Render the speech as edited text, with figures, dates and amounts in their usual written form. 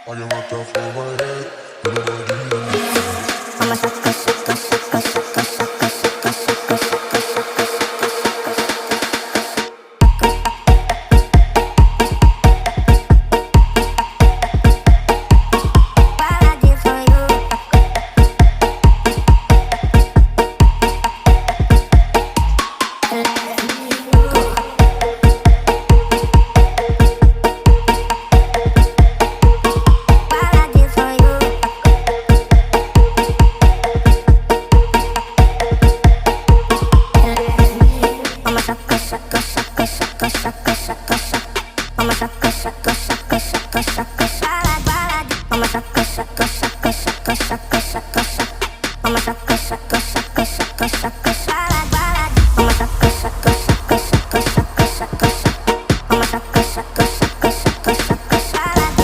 I can rock that for my head. Everybody give me a Mama